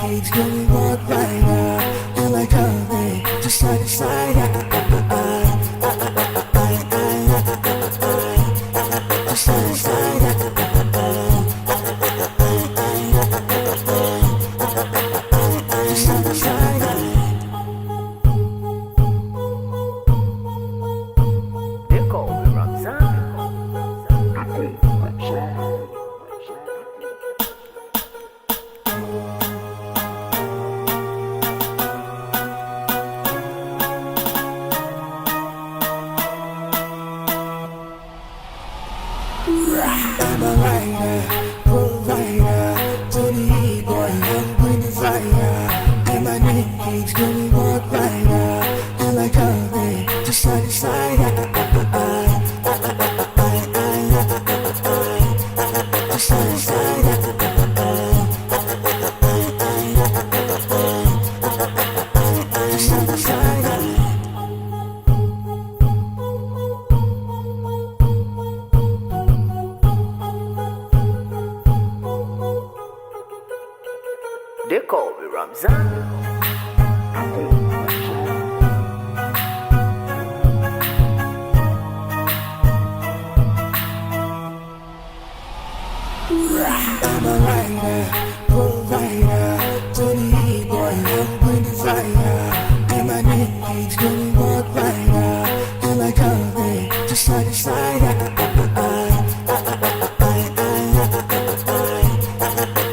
needs going on right now. And like how they just side to side. Just side to side. Just side to side. I'm a writer, provider, to the heat boy, I'm bring the fire. And my needs going on right now. And like how they just side to side. Just side to side. Just side to side. They call me Ramzan. I'm a writer, provider, to the heat boy, I'm bring the fire. And my needs going on right now. And like how they just side to side.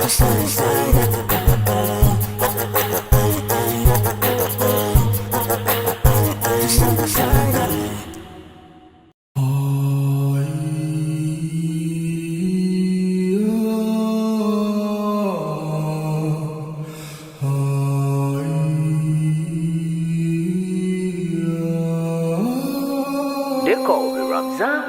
Just side to side. Just side to side. They call me Ramzan.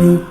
Do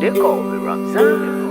They call me Ramzan.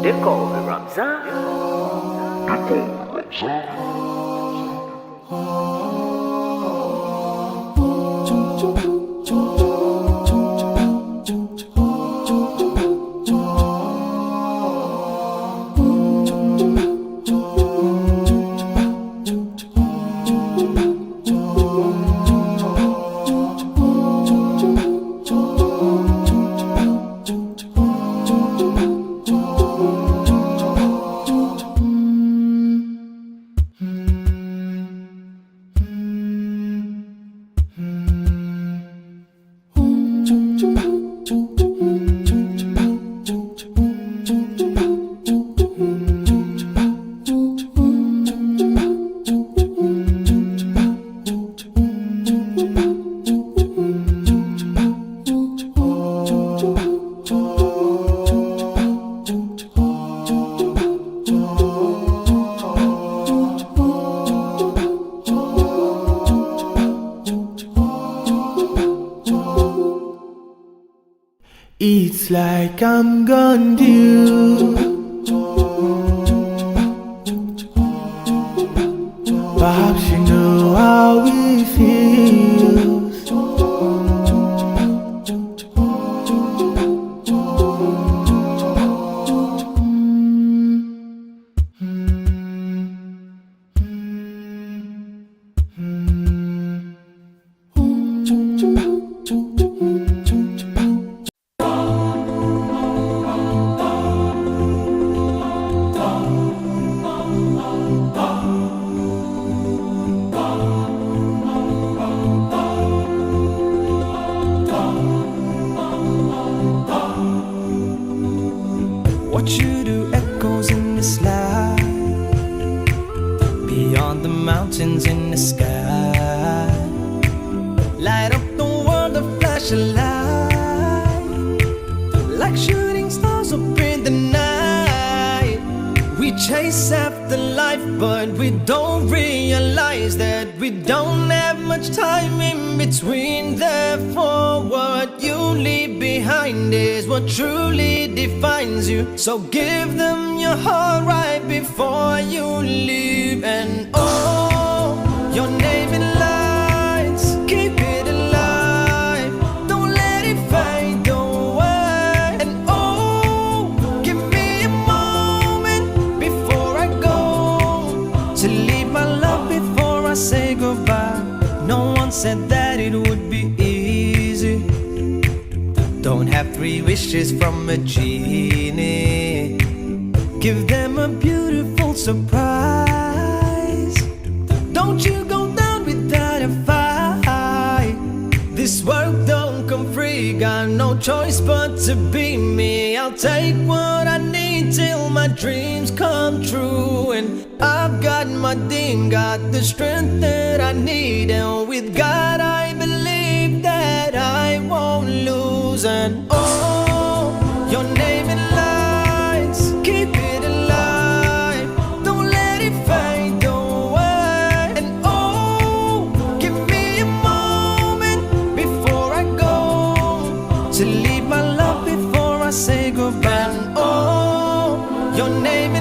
They call me Ramzan. It's like I'm gone due. Perhaps you know how it feels. What you do echoes in this light, beyond the mountains in the sky. Light up the world, a flash of light, like shooting stars up in the night. We chase after life, but we don't realize that we don't have much time in between. Therefore, what you leave behind is what truly defines you. So give them your heart right before you leave. And oh, your name in lights, keep it alive. Don't let it fade. said that it would be easy. Don't have 3 wishes from a genie. Give them a beautiful surprise. Don't you go down without a fight. This world don't come free. Got no choice but to be me. I'll take what I need till my dreams come true. And I've got my ding, got the strength that I need. And with God I believe that I won't lose. And oh, your name in lights, keep it alive. Don't let it fade away. And oh, give me a moment before I go to leave my love before I say goodbye. And oh, your name